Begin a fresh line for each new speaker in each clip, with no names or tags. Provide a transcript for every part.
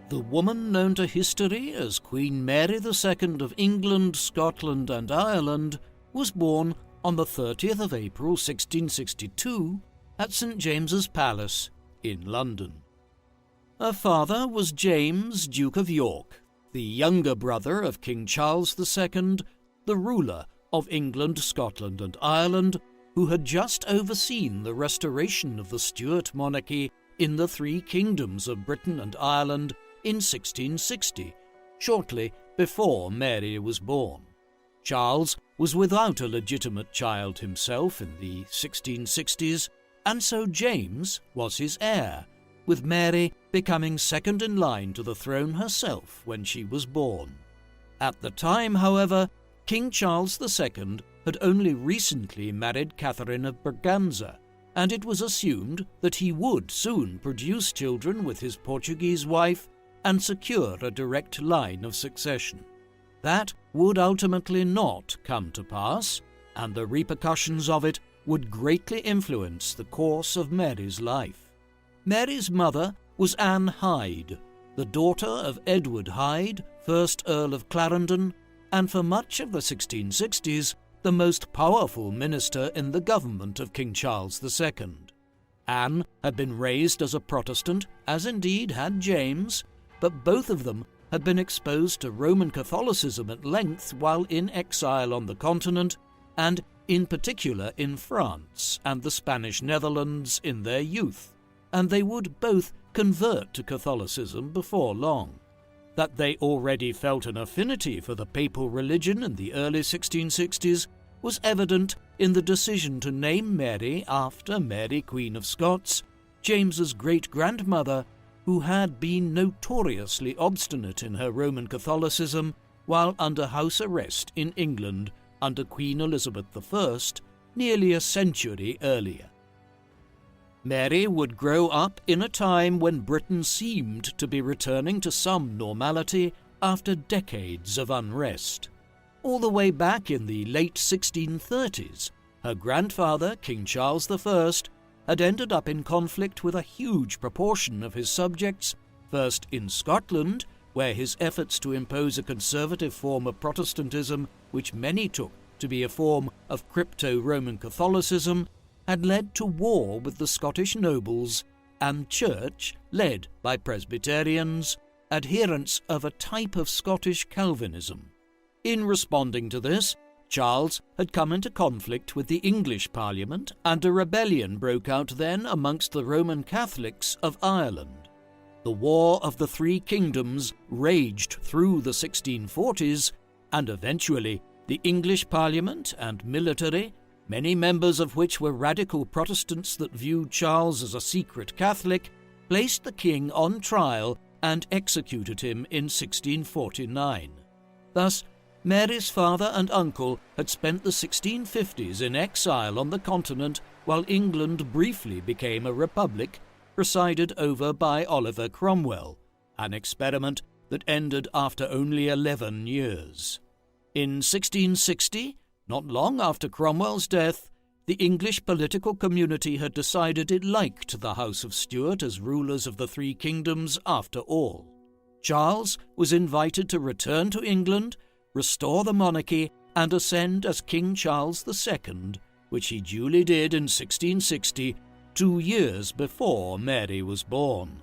The woman known to history as Queen Mary II of England, Scotland and Ireland was born on the 30th of April 1662 at St James's Palace in London. Her father was James, Duke of York, the younger brother of King Charles II, the ruler of England, Scotland and Ireland, who had just overseen the restoration of the Stuart monarchy in the three kingdoms of Britain and Ireland in 1660, shortly before Mary was born. Charles was without a legitimate child himself in the 1660s, and so James was his heir, with Mary becoming second in line to the throne herself when she was born. At the time, however, King Charles II had only recently married Catherine of Braganza, and it was assumed that he would soon produce children with his Portuguese wife and secure a direct line of succession. That would ultimately not come to pass, and the repercussions of it would greatly influence the course of Mary's life. Mary's mother was Anne Hyde, the daughter of Edward Hyde, 1st Earl of Clarendon, and for much of the 1660s, the most powerful minister in the government of King Charles II. Anne had been raised as a Protestant, as indeed had James, but both of them had been exposed to Roman Catholicism at length while in exile on the continent, and in particular in France and the Spanish Netherlands in their youth, and they would both convert to Catholicism before long. That they already felt an affinity for the papal religion in the early 1660s was evident in the decision to name Mary after Mary, Queen of Scots, James's great-grandmother, who had been notoriously obstinate in her Roman Catholicism while under house arrest in England under Queen Elizabeth I nearly a century earlier. Mary would grow up in a time when Britain seemed to be returning to some normality after decades of unrest. All the way back in the late 1630s, her grandfather, King Charles I, had ended up in conflict with a huge proportion of his subjects, first in Scotland, where his efforts to impose a conservative form of Protestantism, which many took to be a form of crypto-Roman Catholicism, had led to war with the Scottish nobles and church, led by Presbyterians, adherents of a type of Scottish Calvinism. In responding to this, Charles had come into conflict with the English Parliament, and a rebellion broke out then amongst the Roman Catholics of Ireland. The War of the Three Kingdoms raged through the 1640s, and eventually the English Parliament and military, many members of which were radical Protestants that viewed Charles as a secret Catholic, placed the king on trial and executed him in 1649. Thus, Mary's father and uncle had spent the 1650s in exile on the continent while England briefly became a republic presided over by Oliver Cromwell, an experiment that ended after only 11 years. In 1660, not long after Cromwell's death, the English political community had decided it liked the House of Stuart as rulers of the three kingdoms after all. Charles was invited to return to England, restore the monarchy, and ascend as King Charles II, which he duly did in 1660, 2 years before Mary was born.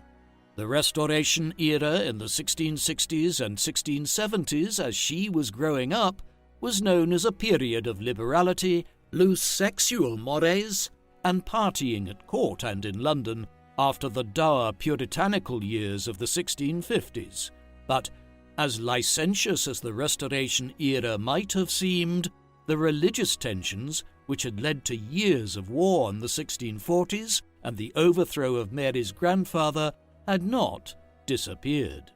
The Restoration era in the 1660s and 1670s, as she was growing up, was known as a period of liberality, loose sexual mores, and partying at court and in London after the dour puritanical years of the 1650s. But as licentious as the Restoration era might have seemed, the religious tensions, which had led to years of war in the 1640s and the overthrow of Mary's grandfather, had not disappeared.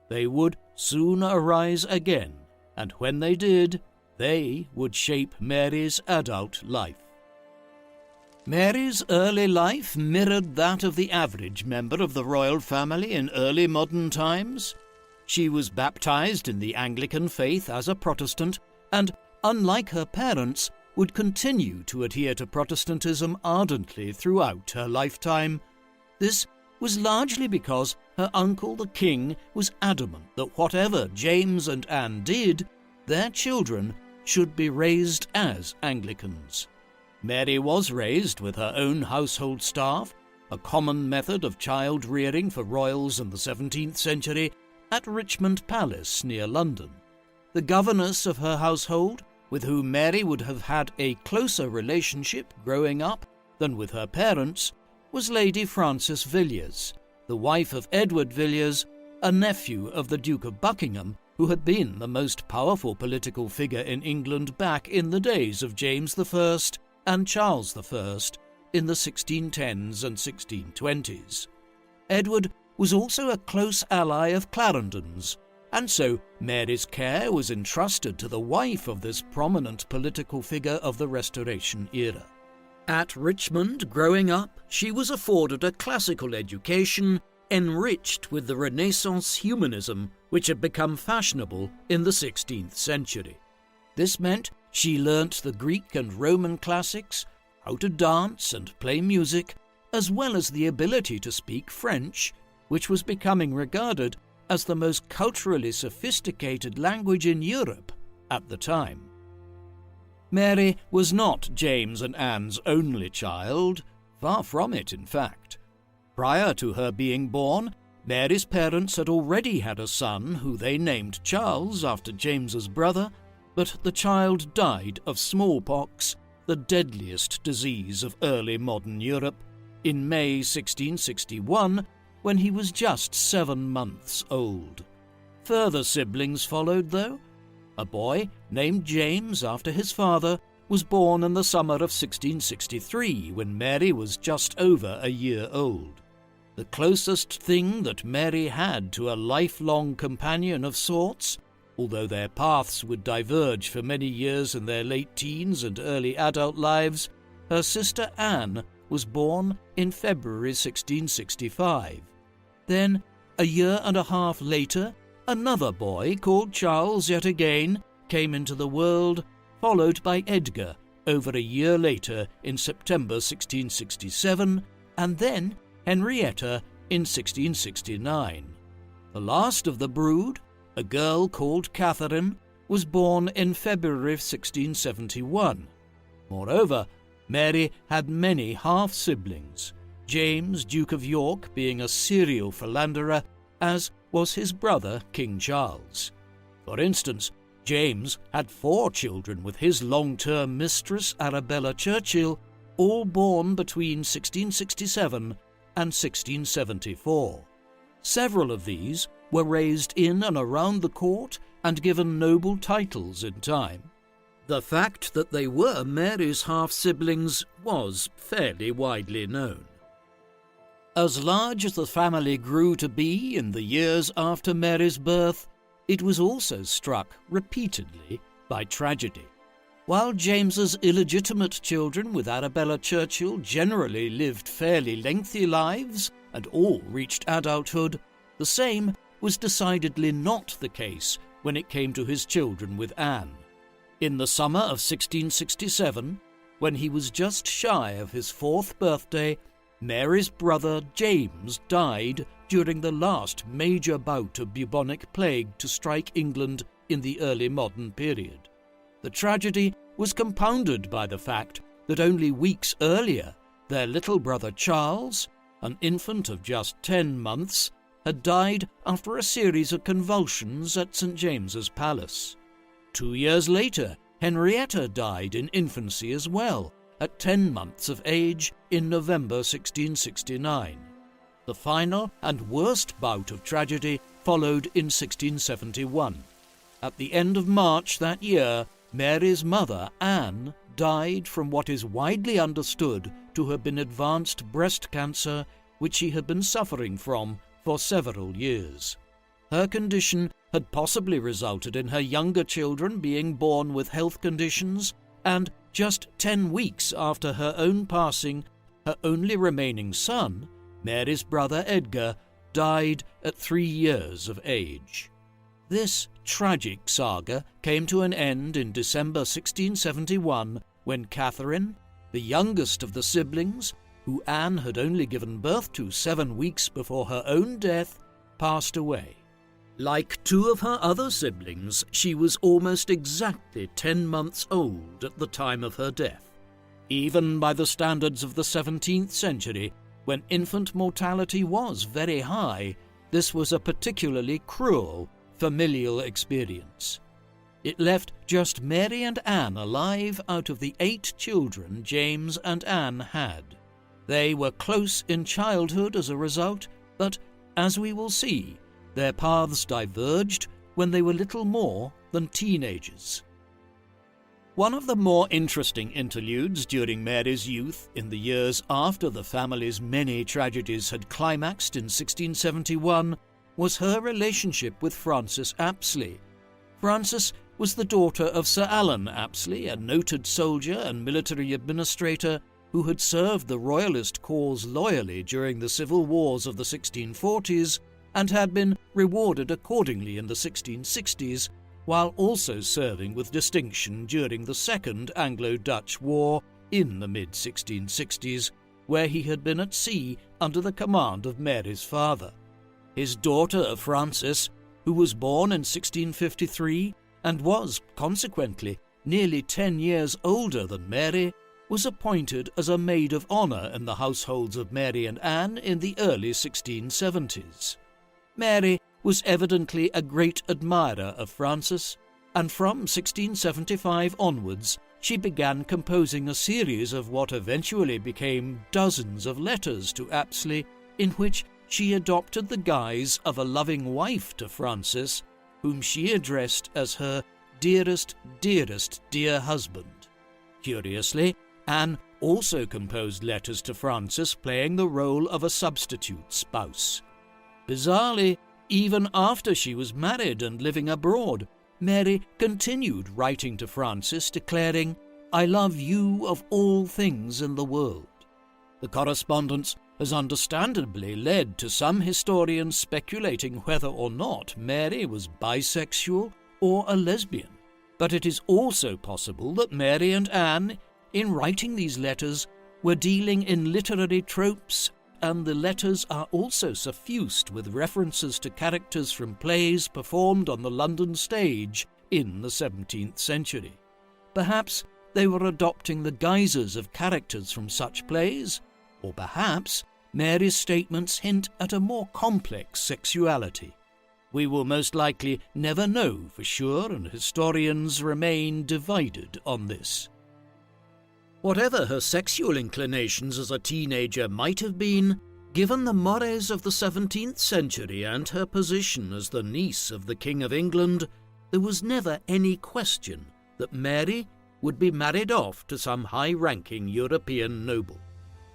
They would soon arise again, and when they did, they would shape Mary's adult life. Mary's early life mirrored that of the average member of the royal family in early modern times. She was baptized in the Anglican faith as a Protestant and, unlike her parents, would continue to adhere to Protestantism ardently throughout her lifetime. This was largely because her uncle the king was adamant that whatever James and Anne did, their children should be raised as Anglicans. Mary was raised with her own household staff, a common method of child rearing for royals in the 17th century, at Richmond Palace near London. The governess of her household, with whom Mary would have had a closer relationship growing up than with her parents, was Lady Frances Villiers, the wife of Edward Villiers, a nephew of the Duke of Buckingham, who had been the most powerful political figure in England back in the days of James I and Charles I in the 1610s and 1620s. Edward was also a close ally of Clarendon's, and so Mary's care was entrusted to the wife of this prominent political figure of the Restoration era. At Richmond, growing up, she was afforded a classical education enriched with the Renaissance humanism which had become fashionable in the 16th century. This meant she learnt the Greek and Roman classics, how to dance and play music, as well as the ability to speak French, which was becoming regarded as the most culturally sophisticated language in Europe at the time. Mary was not James and Anne's only child, far from it, in fact. Prior to her being born, Mary's parents had already had a son who they named Charles after James's brother, but the child died of smallpox, the deadliest disease of early modern Europe, in May 1661, when he was just 7 months old. Further siblings followed, though. A boy named James after his father was born in the summer of 1663, when Mary was just over a year old. The closest thing that Mary had to a lifelong companion of sorts, although their paths would diverge for many years in their late teens and early adult lives, her sister Anne was born in February 1665. Then, a year and a half later, another boy called Charles yet again came into the world, followed by Edgar over a year later in September 1667, and then Henrietta in 1669. The last of the brood, a girl called Catherine, was born in February of 1671. Moreover, Mary had many half-siblings, James, Duke of York, being a serial philanderer, as was his brother King Charles. For instance, James had 4 children with his long-term mistress Arabella Churchill, all born between 1667 and 1674. Several of these were raised in and around the court and given noble titles in time. The fact that they were Mary's half-siblings was fairly widely known. As large as the family grew to be in the years after Mary's birth, it was also struck repeatedly by tragedy. While James's illegitimate children with Arabella Churchill generally lived fairly lengthy lives and all reached adulthood, the same was decidedly not the case when it came to his children with Anne. In the summer of 1667, when he was just shy of his 4th birthday, Mary's brother James died during the last major bout of bubonic plague to strike England in the early modern period. The tragedy was compounded by the fact that only weeks earlier, their little brother Charles, an infant of just 10 months, had died after a series of convulsions at St. James's Palace. 2 years later, Henrietta died in infancy as well, at 10 months of age in November 1669. The final and worst bout of tragedy followed in 1671. At the end of March that year, Mary's mother, Anne, died from what is widely understood to have been advanced breast cancer, which she had been suffering from for several years. Her condition had possibly resulted in her younger children being born with health conditions, and just 10 weeks after her own passing, her only remaining son, Mary's brother Edgar, died at 3 years of age. This tragic saga came to an end in December 1671 when Catherine, the youngest of the siblings, who Anne had only given birth to 7 weeks before her own death, passed away. Like 2 of her other siblings, she was almost exactly 10 months old at the time of her death. Even by the standards of the 17th century, when infant mortality was very high, this was a particularly cruel familial experience. It left just Mary and Anne alive out of the 8 children James and Anne had. They were close in childhood as a result, but, as we will see, their paths diverged when they were little more than teenagers. One of the more interesting interludes during Mary's youth, in the years after the family's many tragedies had climaxed in 1671, was her relationship with Francis Apsley. Frances was the daughter of Sir Alan Apsley, a noted soldier and military administrator who had served the Royalist cause loyally during the civil wars of the 1640s and had been rewarded accordingly in the 1660s, while also serving with distinction during the Second Anglo-Dutch War in the mid-1660s, where he had been at sea under the command of Mary's father. His daughter Frances, who was born in 1653 and was, consequently, nearly 10 years older than Mary, was appointed as a maid of honour in the households of Mary and Anne in the early 1670s. Mary was evidently a great admirer of Frances, and from 1675 onwards she began composing a series of what eventually became dozens of letters to Apsley, in which she adopted the guise of a loving wife to Francis, whom she addressed as her dearest, dearest dear husband. Curiously, Anne also composed letters to Francis playing the role of a substitute spouse. Bizarrely, even after she was married and living abroad, Mary continued writing to Francis declaring, "I love you of all things in the world." The correspondence has understandably led to some historians speculating whether or not Mary was bisexual or a lesbian, but it is also possible that Mary and Anne, in writing these letters, were dealing in literary tropes, and the letters are also suffused with references to characters from plays performed on the London stage in the 17th century. Perhaps they were adopting the guises of characters from such plays, or perhaps Mary's statements hint at a more complex sexuality. We will most likely never know for sure, and historians remain divided on this. Whatever her sexual inclinations as a teenager might have been, given the mores of the 17th century and her position as the niece of the King of England, there was never any question that Mary would be married off to some high-ranking European noble.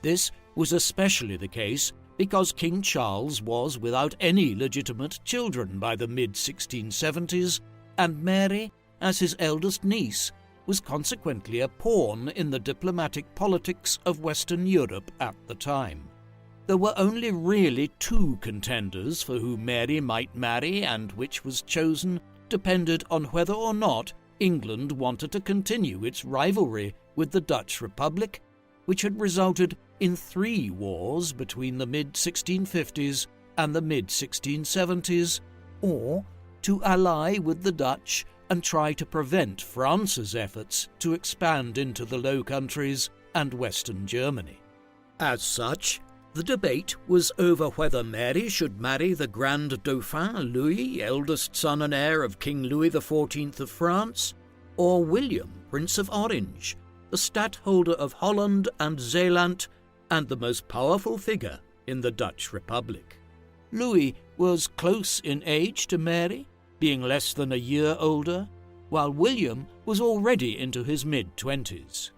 This was especially the case because King Charles was without any legitimate children by the mid-1670s, and Mary, as his eldest niece, was consequently a pawn in the diplomatic politics of Western Europe at the time. There were only really 2 contenders for whom Mary might marry, and which was chosen depended on whether or not England wanted to continue its rivalry with the Dutch Republic, which had resulted in 3 wars between the mid-1650s and the mid-1670s, or to ally with the Dutch and try to prevent France's efforts to expand into the Low Countries and Western Germany. As such, the debate was over whether Mary should marry the Grand Dauphin Louis, eldest son and heir of King Louis XIV of France, or William, Prince of Orange, the stadtholder of Holland and Zeeland, and the most powerful figure in the Dutch Republic. Louis was close in age to Mary, being less than a year older, while William was already into his mid-20s.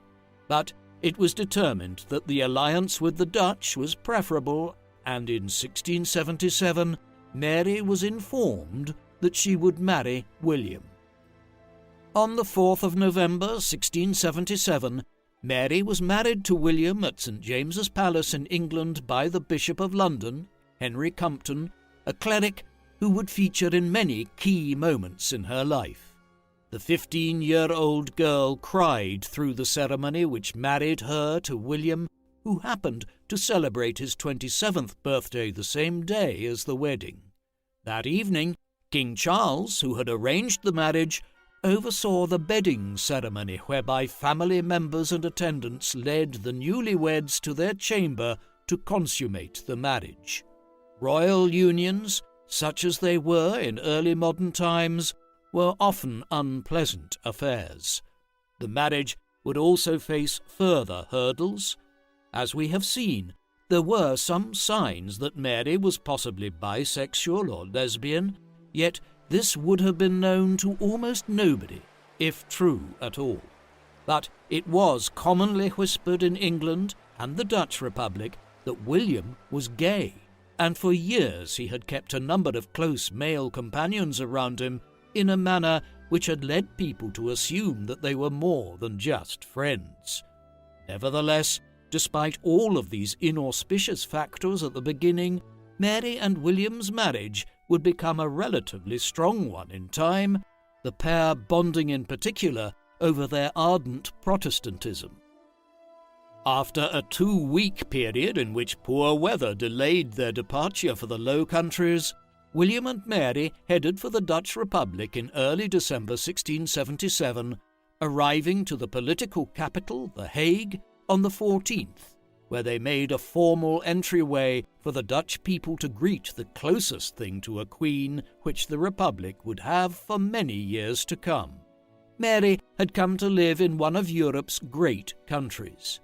But it was determined that the alliance with the Dutch was preferable, and in 1677 Mary was informed that she would marry William. On the 4th of November 1677, Mary was married to William at St. James's Palace in England by the Bishop of London, Henry Compton, a cleric who would feature in many key moments in her life. The 15-year-old girl cried through the ceremony which married her to William, who happened to celebrate his 27th birthday the same day as the wedding. That evening, King Charles, who had arranged the marriage, oversaw the bedding ceremony whereby family members and attendants led the newlyweds to their chamber to consummate the marriage. Royal unions, such as they were in early modern times, were often unpleasant affairs. The marriage would also face further hurdles. As we have seen, there were some signs that Mary was possibly bisexual or lesbian, yet this would have been known to almost nobody, if true at all. But it was commonly whispered in England and the Dutch Republic that William was gay, and for years he had kept a number of close male companions around him in a manner which had led people to assume that they were more than just friends. Nevertheless, despite all of these inauspicious factors at the beginning, Mary and William's marriage would become a relatively strong one in time, the pair bonding in particular over their ardent Protestantism. After a 2-week period in which poor weather delayed their departure for the Low Countries, William and Mary headed for the Dutch Republic in early December 1677, arriving to the political capital, The Hague, on the 14th, where they made a formal entryway for the Dutch people to greet the closest thing to a queen which the Republic would have for many years to come. Mary had come to live in one of Europe's great countries.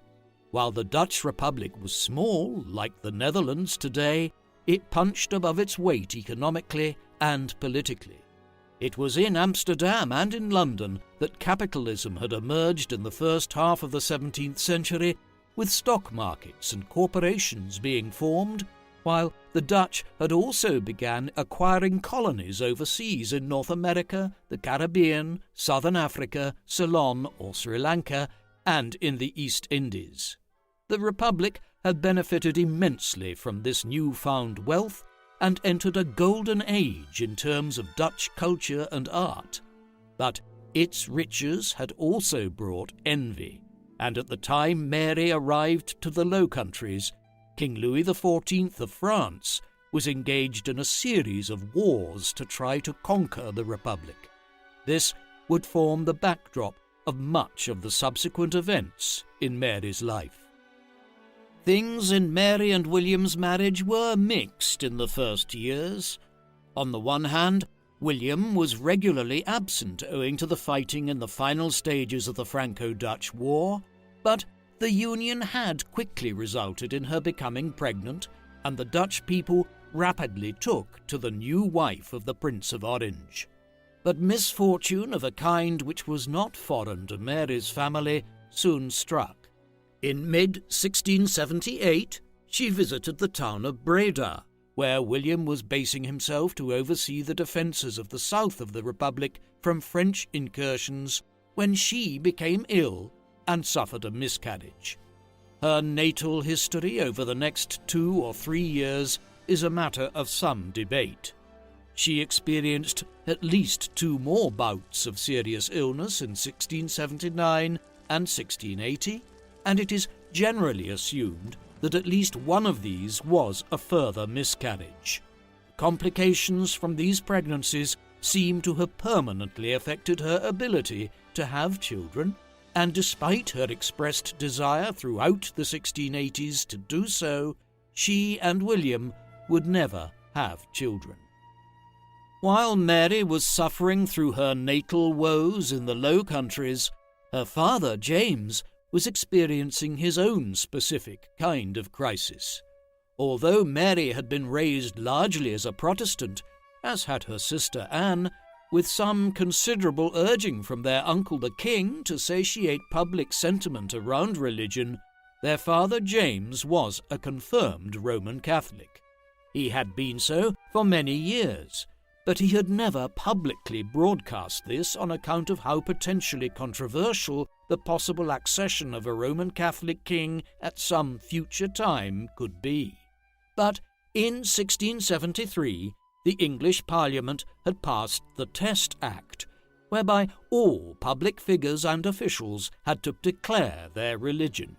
While the Dutch Republic was small, like the Netherlands today, it punched above its weight economically and politically. It was in Amsterdam and in London that capitalism had emerged in the first half of the 17th century, with stock markets and corporations being formed, while the Dutch had also begun acquiring colonies overseas in North America, the Caribbean, Southern Africa, Ceylon or Sri Lanka, and in the East Indies. The Republic had benefited immensely from this newfound wealth and entered a golden age in terms of Dutch culture and art. But its riches had also brought envy, and at the time Mary arrived to the Low Countries, King Louis XIV of France was engaged in a series of wars to try to conquer the Republic. This would form the backdrop of much of the subsequent events in Mary's life. Things in Mary and William's marriage were mixed in the first years. On the one hand, William was regularly absent owing to the fighting in the final stages of the Franco-Dutch War, but the union had quickly resulted in her becoming pregnant, and the Dutch people rapidly took to the new wife of the Prince of Orange. But misfortune of a kind which was not foreign to Mary's family soon struck. In mid-1678, she visited the town of Breda, where William was basing himself to oversee the defences of the south of the Republic from French incursions, when she became ill and suffered a miscarriage. Her natal history over the next 2 or 3 years is a matter of some debate. She experienced at least 2 more bouts of serious illness in 1679 and 1680, and it is generally assumed that at least one of these was a further miscarriage. Complications from these pregnancies seem to have permanently affected her ability to have children, and despite her expressed desire throughout the 1680s to do so, she and William would never have children. While Mary was suffering through her natal woes in the Low Countries, her father, James, was experiencing his own specific kind of crisis. Although Mary had been raised largely as a Protestant, as had her sister Anne, with some considerable urging from their uncle the king to satiate public sentiment around religion, their father James was a confirmed Roman Catholic. He had been so for many years, but he had never publicly broadcast this on account of how potentially controversial the possible accession of a Roman Catholic king at some future time could be. But in 1673, the English Parliament had passed the Test Act, whereby all public figures and officials had to declare their religion.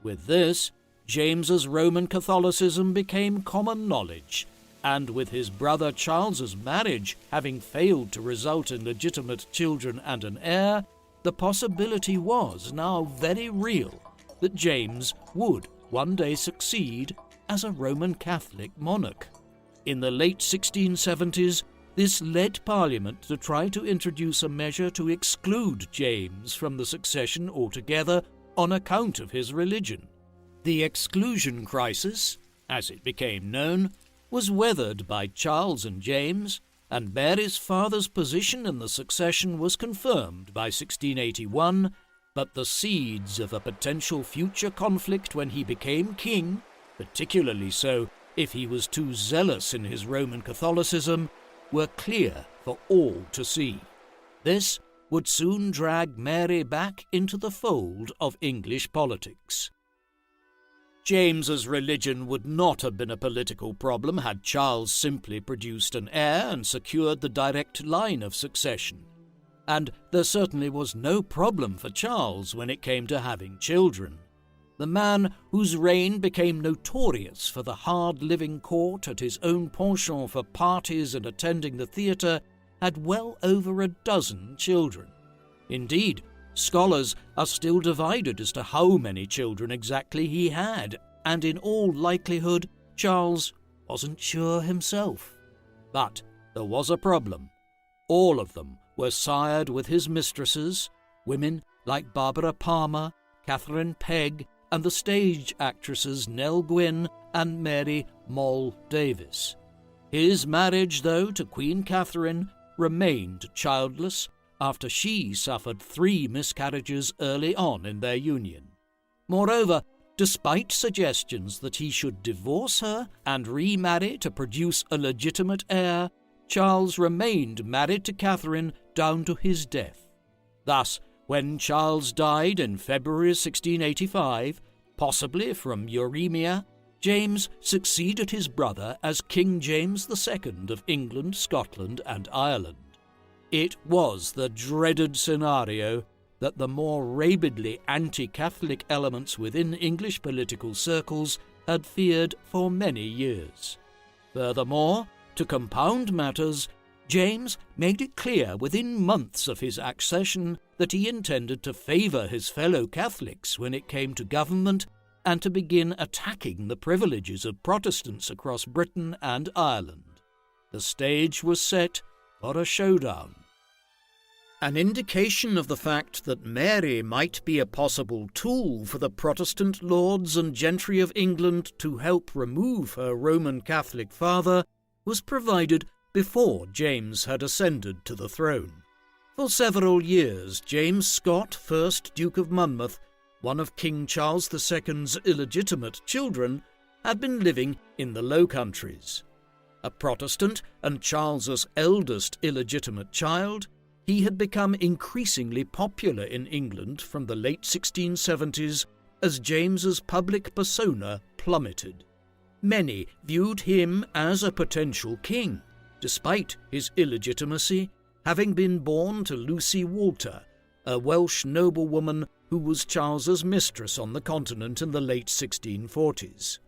With this, James's Roman Catholicism became common knowledge, and with his brother Charles's marriage having failed to result in legitimate children and an heir, the possibility was now very real that James would one day succeed as a Roman Catholic monarch. In the late 1670s, this led Parliament to try to introduce a measure to exclude James from the succession altogether on account of his religion. The exclusion crisis, as it became known, was weathered by Charles and James, and Mary's father's position in the succession was confirmed by 1681, but the seeds of a potential future conflict when he became king, particularly so if he was too zealous in his Roman Catholicism, were clear for all to see. This would soon drag Mary back into the fold of English politics. James's religion would not have been a political problem had Charles simply produced an heir and secured the direct line of succession. And there certainly was no problem for Charles when it came to having children. The man whose reign became notorious for the hard-living court at his own penchant for parties and attending the theatre had well over a dozen children. Indeed, scholars are still divided as to how many children exactly he had, and in all likelihood, Charles wasn't sure himself. But there was a problem. All of them were sired with his mistresses, women like Barbara Palmer, Catherine Pegg, and the stage actresses Nell Gwynn and Mary Moll Davis. His marriage, though, to Queen Catherine remained childless after she suffered 3 miscarriages early on in their union. Moreover, despite suggestions that he should divorce her and remarry to produce a legitimate heir, Charles remained married to Catherine down to his death. Thus, when Charles died in February 1685, possibly from uremia, James succeeded his brother as King James II of England, Scotland, and Ireland. It was the dreaded scenario that the more rabidly anti-Catholic elements within English political circles had feared for many years. Furthermore, to compound matters, James made it clear within months of his accession that he intended to favour his fellow Catholics when it came to government and to begin attacking the privileges of Protestants across Britain and Ireland. The stage was set for a showdown. An indication of the fact that Mary might be a possible tool for the Protestant lords and gentry of England to help remove her Roman Catholic father was provided before James had ascended to the throne. For several years, James Scott, 1st Duke of Monmouth, one of King Charles II's illegitimate children, had been living in the Low Countries. A Protestant and Charles's eldest illegitimate child, he had become increasingly popular in England from the late 1670s as James's public persona plummeted. Many viewed him as a potential king, despite his illegitimacy, having been born to Lucy Walter, a Welsh noblewoman who was Charles's mistress on the continent in the late 1640s.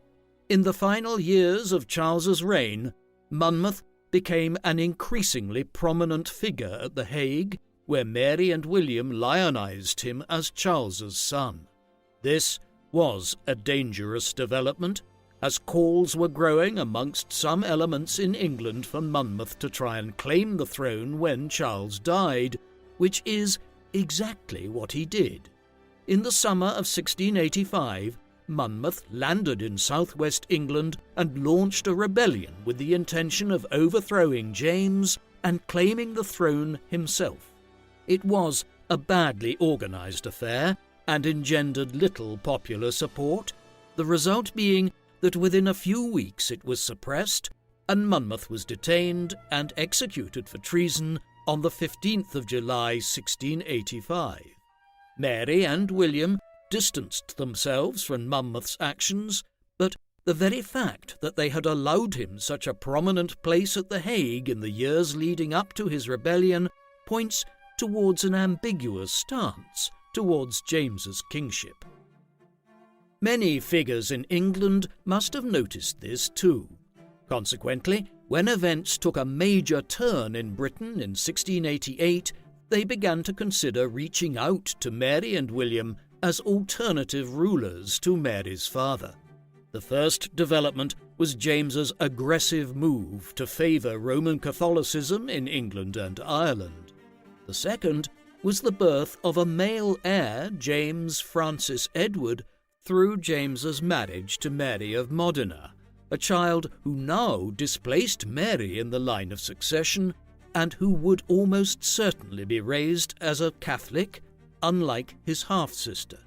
In the final years of Charles's reign, Monmouth became an increasingly prominent figure at The Hague, where Mary and William lionized him as Charles's son. This was a dangerous development, as calls were growing amongst some elements in England for Monmouth to try and claim the throne when Charles died, which is exactly what he did. In the summer of 1685, Monmouth landed in southwest England and launched a rebellion with the intention of overthrowing James and claiming the throne himself. It was a badly organised affair and engendered little popular support, the result being that within a few weeks it was suppressed and Monmouth was detained and executed for treason on the 15th of July 1685. Mary and William distanced themselves from Monmouth's actions, but the very fact that they had allowed him such a prominent place at The Hague in the years leading up to his rebellion points towards an ambiguous stance towards James's kingship. Many figures in England must have noticed this too. Consequently, when events took a major turn in Britain in 1688, they began to consider reaching out to Mary and William as alternative rulers to Mary's father. The first development was James's aggressive move to favour Roman Catholicism in England and Ireland. The second was the birth of a male heir, James Francis Edward, through James's marriage to Mary of Modena, a child who now displaced Mary in the line of succession and who would almost certainly be raised as a Catholic, unlike his half-sister.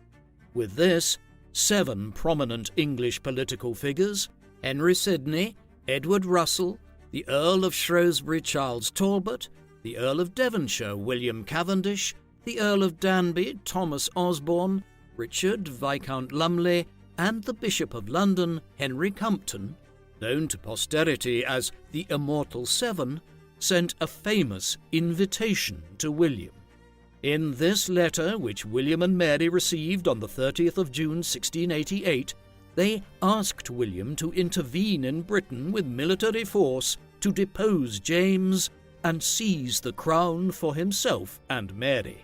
With this, 7 prominent English political figures, Henry Sidney, Edward Russell, the Earl of Shrewsbury Charles Talbot, the Earl of Devonshire William Cavendish, the Earl of Danby Thomas Osborne, Richard Viscount Lumley, and the Bishop of London Henry Compton, known to posterity as the Immortal Seven, sent a famous invitation to William. In this letter, which William and Mary received on the 30th of June 1688, they asked William to intervene in Britain with military force to depose James and seize the crown for himself and Mary.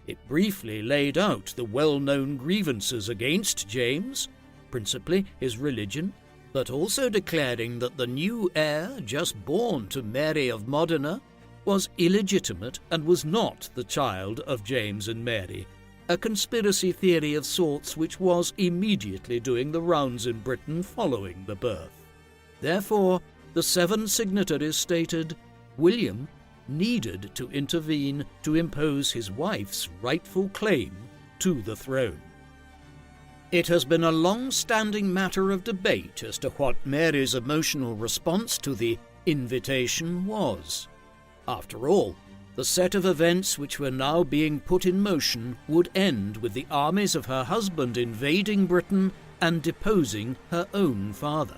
It briefly laid out the well-known grievances against James, principally his religion, but also declaring that the new heir, just born to Mary of Modena, was illegitimate and was not the child of James and Mary, a conspiracy theory of sorts which was immediately doing the rounds in Britain following the birth. Therefore, the 7 signatories stated William needed to intervene to impose his wife's rightful claim to the throne. It has been a long-standing matter of debate as to what Mary's emotional response to the invitation was. After all, the set of events which were now being put in motion would end with the armies of her husband invading Britain and deposing her own father.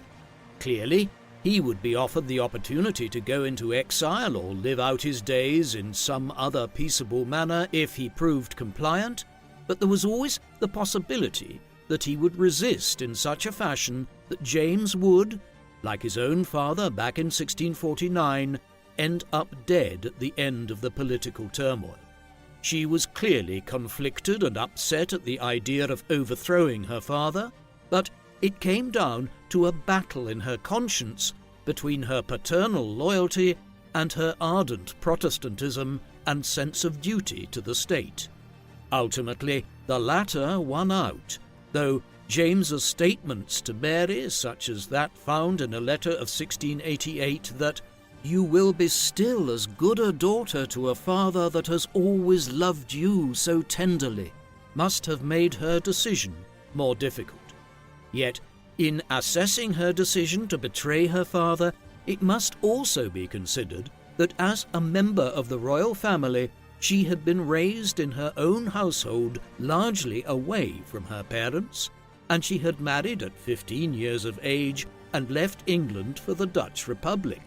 Clearly, he would be offered the opportunity to go into exile or live out his days in some other peaceable manner if he proved compliant, but there was always the possibility that he would resist in such a fashion that James would, like his own father back in 1649, end up dead at the end of the political turmoil. She was clearly conflicted and upset at the idea of overthrowing her father, but it came down to a battle in her conscience between her paternal loyalty and her ardent Protestantism and sense of duty to the state. Ultimately, the latter won out, though James's statements to Mary, such as that found in a letter of 1688 that "You will be still as good a daughter to a father that has always loved you so tenderly," must have made her decision more difficult. Yet, in assessing her decision to betray her father, it must also be considered that as a member of the royal family, she had been raised in her own household largely away from her parents, and she had married at 15 years of age and left England for the Dutch Republic.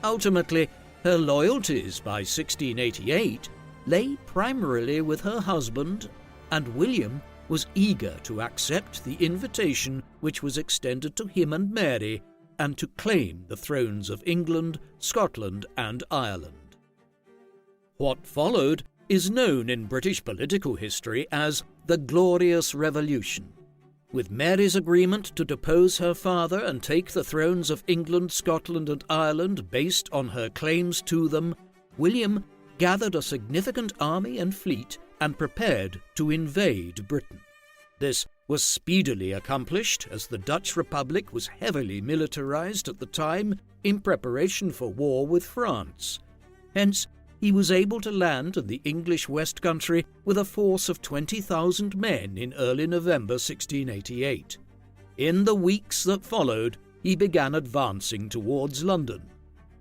Ultimately, her loyalties by 1688 lay primarily with her husband, and William was eager to accept the invitation which was extended to him and Mary, and to claim the thrones of England, Scotland, and Ireland. What followed is known in British political history as the Glorious Revolution. With Mary's agreement to depose her father and take the thrones of England, Scotland, and Ireland based on her claims to them, William gathered a significant army and fleet and prepared to invade Britain. This was speedily accomplished, as the Dutch Republic was heavily militarized at the time in preparation for war with France. Hence, he was able to land in the English West Country with a force of 20,000 men in early November 1688. In the weeks that followed, he began advancing towards London.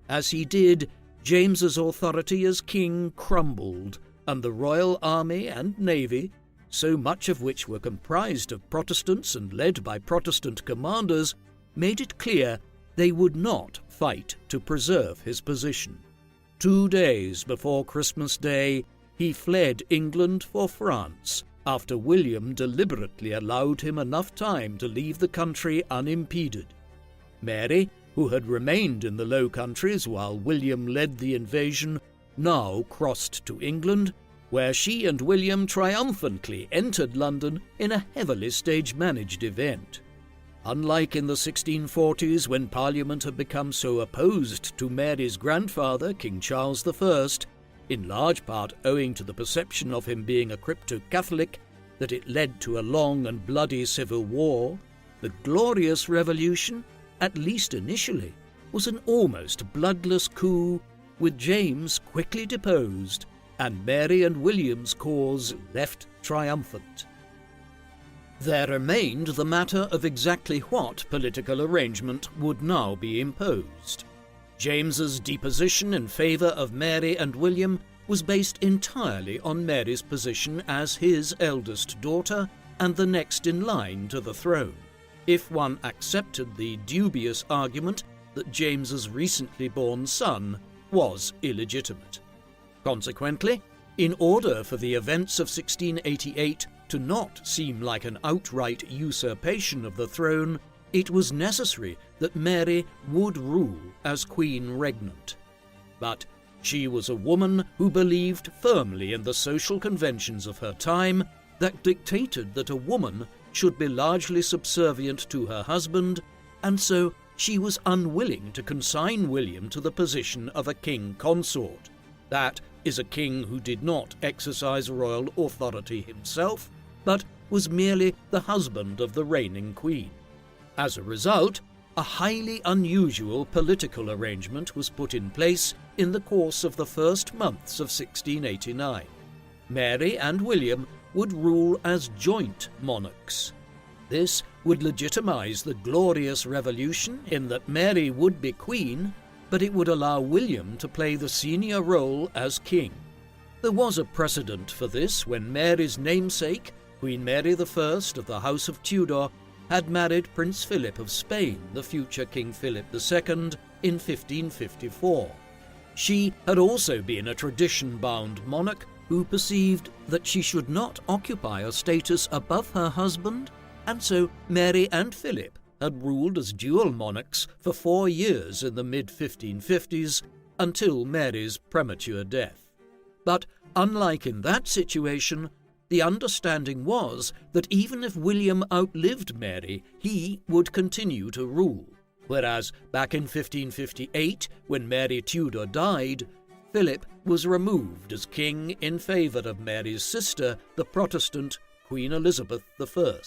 As he did, James's authority as king crumbled, and the royal army and navy, so much of which were comprised of Protestants and led by Protestant commanders, made it clear they would not fight to preserve his position. 2 days before Christmas Day, he fled England for France, after William deliberately allowed him enough time to leave the country unimpeded. Mary, who had remained in the Low Countries while William led the invasion, now crossed to England, where she and William triumphantly entered London in a heavily stage-managed event. Unlike in the 1640s, when Parliament had become so opposed to Mary's grandfather, King Charles I, in large part owing to the perception of him being a crypto-Catholic, that it led to a long and bloody civil war, the Glorious Revolution, at least initially, was an almost bloodless coup, with James quickly deposed and Mary and William's cause left triumphant. There remained the matter of exactly what political arrangement would now be imposed. James's deposition in favour of Mary and William was based entirely on Mary's position as his eldest daughter and the next in line to the throne, if one accepted the dubious argument that James's recently born son was illegitimate. Consequently, in order for the events of 1688 to not seem like an outright usurpation of the throne, it was necessary that Mary would rule as Queen Regnant. But she was a woman who believed firmly in the social conventions of her time that dictated that a woman should be largely subservient to her husband, and so she was unwilling to consign William to the position of a king consort. That is, a king who did not exercise royal authority himself, but was merely the husband of the reigning queen. As a result, a highly unusual political arrangement was put in place in the course of the first months of 1689. Mary and William would rule as joint monarchs. This would legitimize the Glorious Revolution in that Mary would be queen, but it would allow William to play the senior role as king. There was a precedent for this when Mary's namesake, Queen Mary I of the House of Tudor, had married Prince Philip of Spain, the future King Philip II, in 1554. She had also been a tradition-bound monarch who perceived that she should not occupy a status above her husband, and so Mary and Philip had ruled as dual monarchs for 4 years in the mid-1550s until Mary's premature death. But unlike in that situation, the understanding was that even if William outlived Mary, he would continue to rule, whereas back in 1558, when Mary Tudor died, Philip was removed as king in favour of Mary's sister, the Protestant Queen Elizabeth I.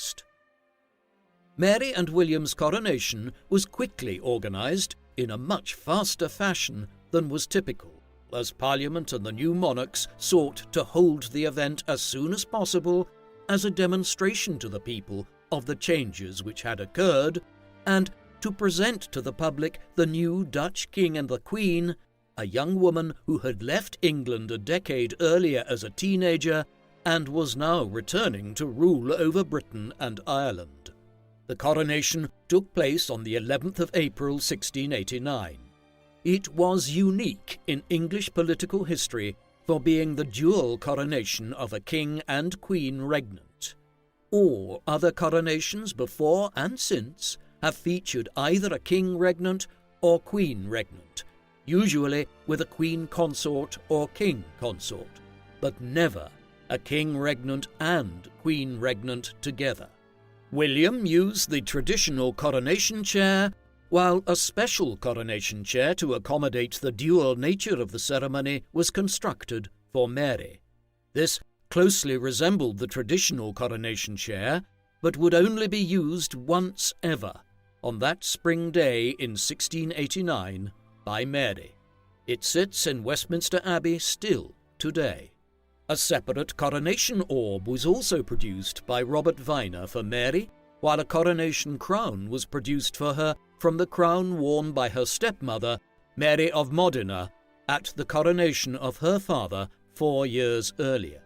Mary and William's coronation was quickly organised in a much faster fashion than was typical, as Parliament and the new monarchs sought to hold the event as soon as possible as a demonstration to the people of the changes which had occurred, and to present to the public the new Dutch king and the queen, a young woman who had left England a decade earlier as a teenager and was now returning to rule over Britain and Ireland. The coronation took place on the 11th of April 1689. It was unique in English political history for being the dual coronation of a king and queen regnant. All other coronations before and since have featured either a king regnant or queen regnant, usually with a queen consort or king consort, but never a king regnant and queen regnant together. William used the traditional coronation chair, while a special coronation chair to accommodate the dual nature of the ceremony was constructed for Mary. This closely resembled the traditional coronation chair, but would only be used once ever, on that spring day in 1689, by Mary. It sits in Westminster Abbey still today. A separate coronation orb was also produced by Robert Viner for Mary, while a coronation crown was produced for her from the crown worn by her stepmother, Mary of Modena, at the coronation of her father 4 years earlier.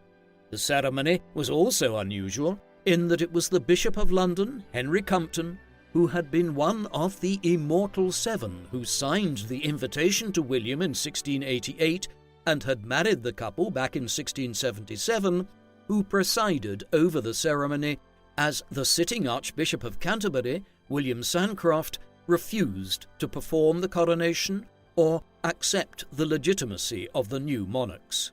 The ceremony was also unusual in that it was the Bishop of London, Henry Compton, who had been one of the Immortal Seven who signed the invitation to William in 1688 and had married the couple back in 1677, who presided over the ceremony, as the sitting Archbishop of Canterbury, William Sancroft, refused to perform the coronation or accept the legitimacy of the new monarchs.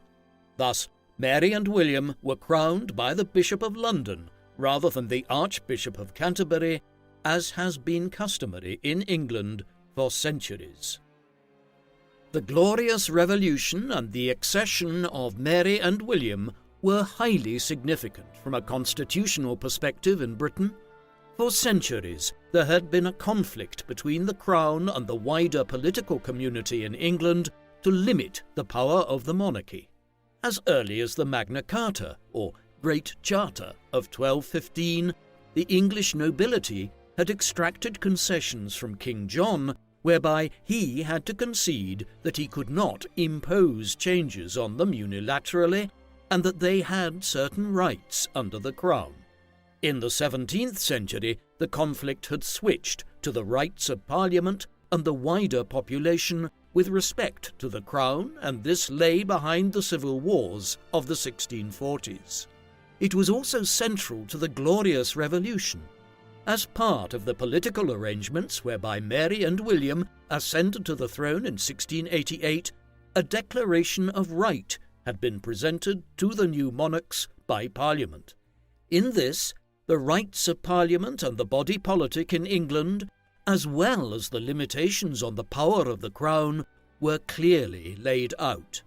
Thus, Mary and William were crowned by the Bishop of London rather than the Archbishop of Canterbury, as has been customary in England for centuries. The Glorious Revolution and the accession of Mary and William were highly significant from a constitutional perspective in Britain. For centuries, there had been a conflict between the Crown and the wider political community in England to limit the power of the monarchy. As early as the Magna Carta, or Great Charter, of 1215, the English nobility had extracted concessions from King John, whereby he had to concede that he could not impose changes on them unilaterally, and that they had certain rights under the Crown. In the 17th century, the conflict had switched to the rights of Parliament and the wider population with respect to the Crown, and this lay behind the civil wars of the 1640s. It was also central to the Glorious Revolution. As part of the political arrangements whereby Mary and William ascended to the throne in 1688, a Declaration of Right had been presented to the new monarchs by Parliament. In this, the rights of Parliament and the body politic in England, as well as the limitations on the power of the Crown, were clearly laid out.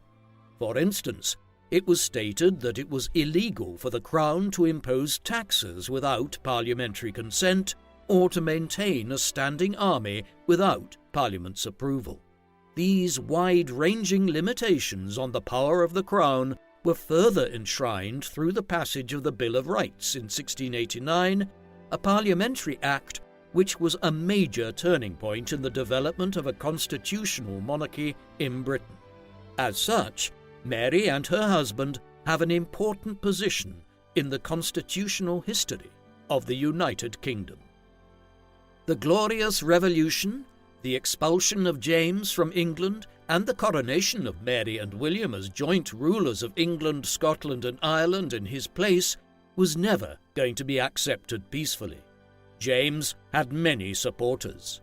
For instance, it was stated that it was illegal for the Crown to impose taxes without parliamentary consent, or to maintain a standing army without Parliament's approval. These wide-ranging limitations on the power of the Crown were further enshrined through the passage of the Bill of Rights in 1689, a parliamentary act which was a major turning point in the development of a constitutional monarchy in Britain. As such, Mary and her husband have an important position in the constitutional history of the United Kingdom. The Glorious Revolution, the expulsion of James from England, and the coronation of Mary and William as joint rulers of England, Scotland, and Ireland in his place was never going to be accepted peacefully. James had many supporters.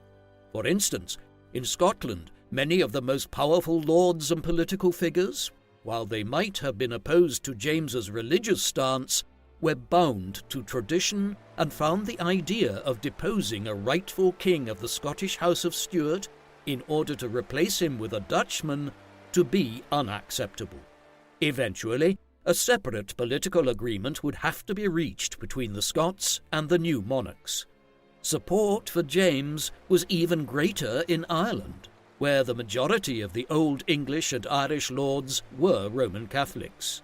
For instance, in Scotland, many of the most powerful lords and political figures, while they might have been opposed to James's religious stance, were bound to tradition and found the idea of deposing a rightful king of the Scottish House of Stuart in order to replace him with a Dutchman to be unacceptable. Eventually, a separate political agreement would have to be reached between the Scots and the new monarchs. Support for James was even greater in Ireland, where the majority of the Old English and Irish lords were Roman Catholics.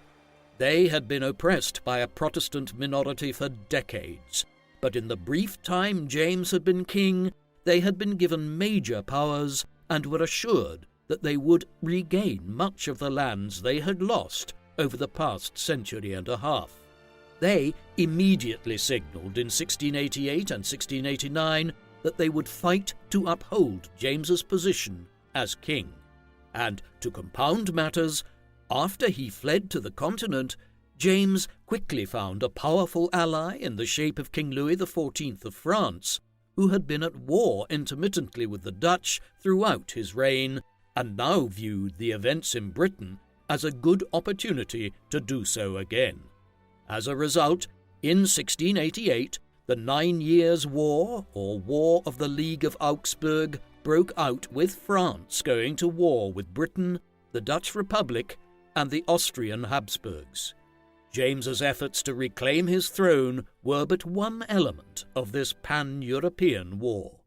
They had been oppressed by a Protestant minority for decades, but in the brief time James had been king, they had been given major powers and were assured that they would regain much of the lands they had lost over the past century and a half. They immediately signalled in 1688 and 1689 that they would fight to uphold James's position as king. And to compound matters, after he fled to the continent, James quickly found a powerful ally in the shape of King Louis XIV of France, who had been at war intermittently with the Dutch throughout his reign, and now viewed the events in Britain as a good opportunity to do so again. As a result, in 1688, the 9 Years' War, or War of the League of Augsburg, broke out with France going to war with Britain, the Dutch Republic, and the Austrian Habsburgs. James's efforts to reclaim his throne were but one element of this pan-European war.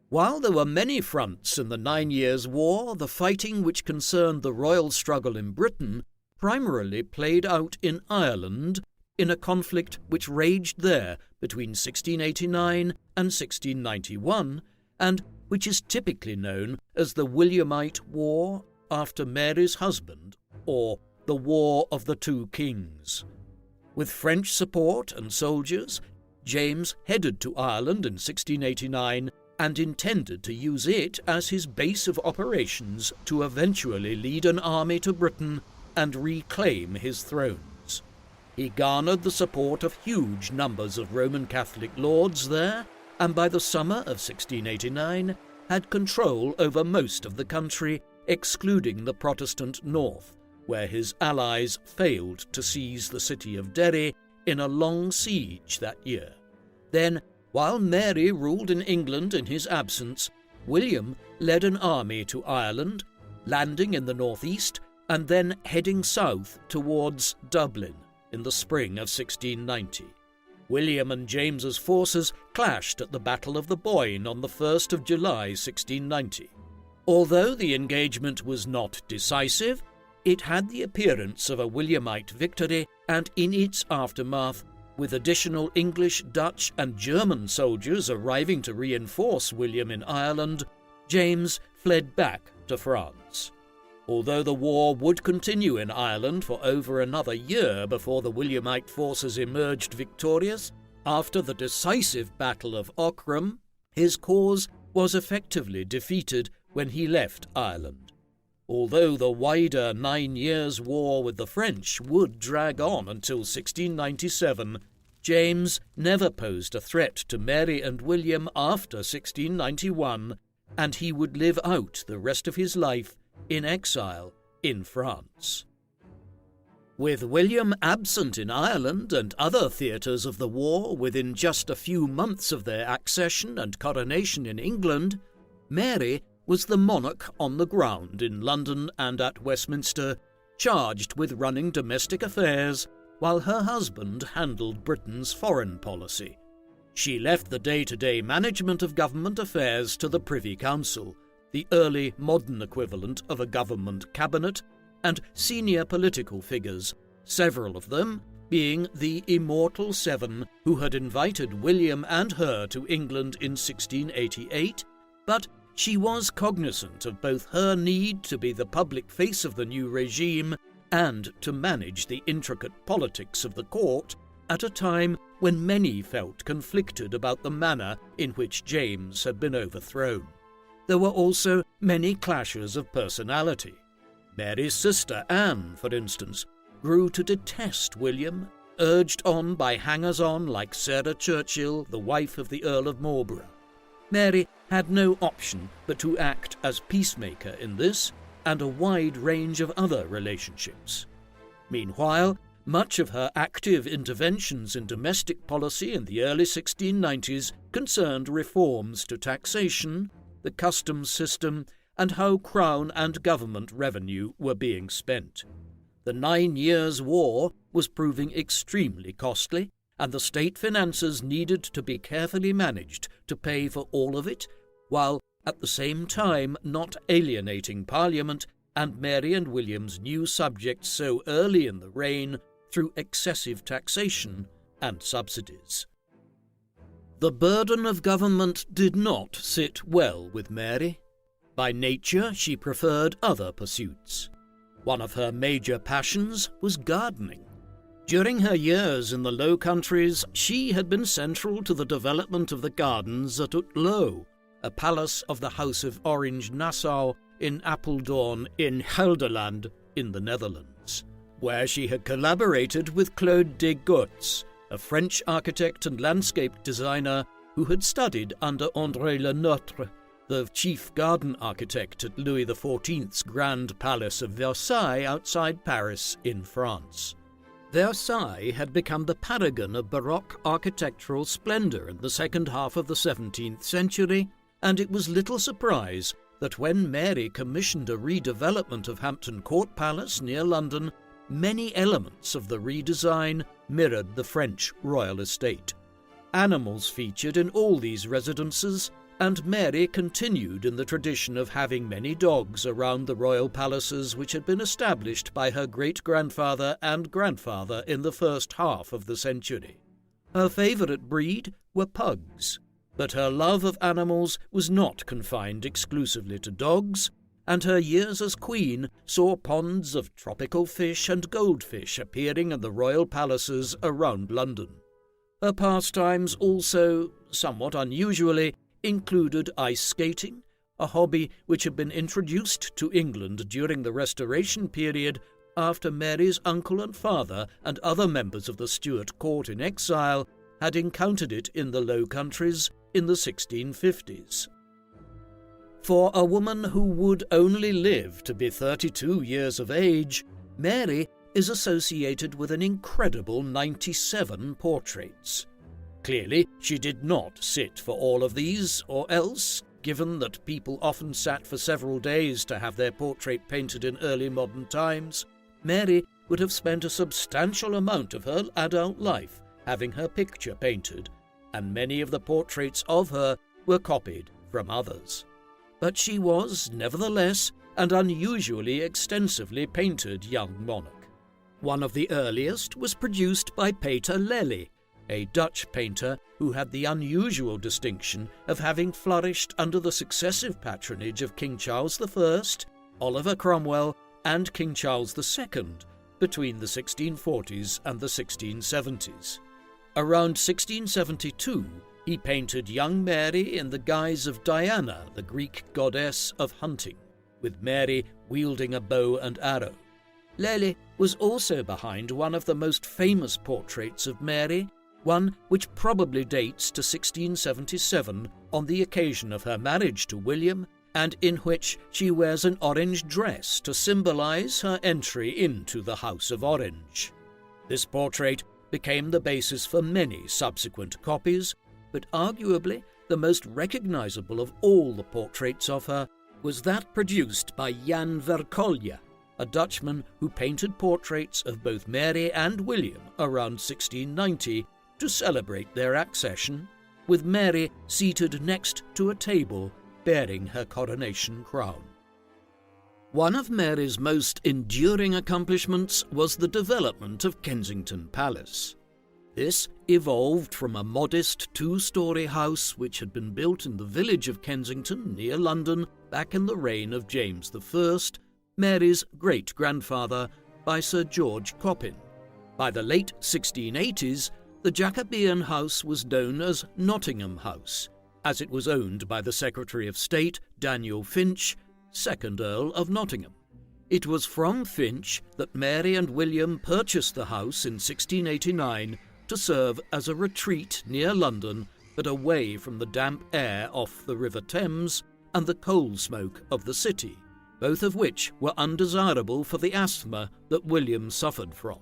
While there were many fronts in the 9 Years' War, the fighting which concerned the royal struggle in Britain primarily played out in Ireland in a conflict which raged there between 1689 and 1691, and which is typically known as the Williamite War after Mary's husband, or the War of the Two Kings. With French support and soldiers, James headed to Ireland in 1689 and intended to use it as his base of operations to eventually lead an army to Britain and reclaim his thrones. He garnered the support of huge numbers of Roman Catholic lords there, and by the summer of 1689 had control over most of the country, excluding the Protestant north, where his allies failed to seize the city of Derry in a long siege that year. Then, while Mary ruled in England in his absence, William led an army to Ireland, landing in the northeast and then heading south towards Dublin in the spring of 1690. William and James's forces clashed at the Battle of the Boyne on the 1st of July 1690. Although the engagement was not decisive, it had the appearance of a Williamite victory, and in its aftermath, with additional English, Dutch and German soldiers arriving to reinforce William in Ireland, James fled back to France. Although the war would continue in Ireland for over another year before the Williamite forces emerged victorious, after the decisive Battle of Aughrim, his cause was effectively defeated when he left Ireland. Although the wider 9 Years' War with the French would drag on until 1697, James never posed a threat to Mary and William after 1691, and he would live out the rest of his life in exile in France. With William absent in Ireland and other theatres of the war within just a few months of their accession and coronation in England, Mary was the monarch on the ground in London and at Westminster, charged with running domestic affairs, while her husband handled Britain's foreign policy. She left the day-to-day management of government affairs to the Privy Council, the early modern equivalent of a government cabinet, and senior political figures, several of them being the Immortal Seven who had invited William and her to England in 1688, but she was cognizant of both her need to be the public face of the new regime and to manage the intricate politics of the court at a time when many felt conflicted about the manner in which James had been overthrown. There were also many clashes of personality. Mary's sister Anne, for instance, grew to detest William, urged on by hangers-on like Sarah Churchill, the wife of the Earl of Marlborough. Mary had no option but to act as peacemaker in this and a wide range of other relationships. Meanwhile, much of her active interventions in domestic policy in the early 1690s concerned reforms to taxation, the customs system, and how Crown and government revenue were being spent. The 9 Years' War was proving extremely costly, and the state finances needed to be carefully managed to pay for all of it, while at the same time not alienating Parliament and Mary and William's new subjects so early in the reign through excessive taxation and subsidies. The burden of government did not sit well with Mary. By nature, she preferred other pursuits. One of her major passions was gardening. During her years in the Low Countries, she had been central to the development of the gardens at Utlo, a palace of the House of Orange-Nassau in Apeldoorn in Gelderland in the Netherlands, where she had collaborated with Claude de Goetz, a French architect and landscape designer who had studied under André Le Nôtre, the chief garden architect at Louis XIV's Grand Palace of Versailles outside Paris in France. Versailles had become the paragon of Baroque architectural splendour in the second half of the 17th century, and it was little surprise that when Mary commissioned a redevelopment of Hampton Court Palace near London, many elements of the redesign mirrored the French royal estate. Animals featured in all these residences, and Mary continued in the tradition of having many dogs around the royal palaces which had been established by her great-grandfather and grandfather in the first half of the century. Her favourite breed were pugs, but her love of animals was not confined exclusively to dogs, and her years as queen saw ponds of tropical fish and goldfish appearing in the royal palaces around London. Her pastimes also, somewhat unusually, included ice skating, a hobby which had been introduced to England during the Restoration period after Mary's uncle and father and other members of the Stuart court in exile had encountered it in the Low Countries in the 1650s. For a woman who would only live to be 32 years of age, Mary is associated with an incredible 97 portraits. Clearly, she did not sit for all of these, or else, given that people often sat for several days to have their portrait painted in early modern times, Mary would have spent a substantial amount of her adult life having her picture painted, and many of the portraits of her were copied from others. But she was, nevertheless, an unusually extensively painted young monarch. One of the earliest was produced by Peter Lely, a Dutch painter who had the unusual distinction of having flourished under the successive patronage of King Charles I, Oliver Cromwell, and King Charles II between the 1640s and the 1670s. Around 1672, he painted young Mary in the guise of Diana, the Greek goddess of hunting, with Mary wielding a bow and arrow. Lely was also behind one of the most famous portraits of Mary, one which probably dates to 1677 on the occasion of her marriage to William, and in which she wears an orange dress to symbolize her entry into the House of Orange. This portrait became the basis for many subsequent copies, but arguably the most recognizable of all the portraits of her was that produced by Jan Verkooyen, a Dutchman who painted portraits of both Mary and William around 1690 to celebrate their accession, with Mary seated next to a table bearing her coronation crown. One of Mary's most enduring accomplishments was the development of Kensington Palace. This evolved from a modest two-storey house which had been built in the village of Kensington near London back in the reign of James I, Mary's great-grandfather, by Sir George Coppin. By the late 1680s, the Jacobean house was known as Nottingham House, as it was owned by the Secretary of State, Daniel Finch, 2nd Earl of Nottingham. It was from Finch that Mary and William purchased the house in 1689 to serve as a retreat near London, but away from the damp air off the River Thames and the coal smoke of the city, both of which were undesirable for the asthma that William suffered from.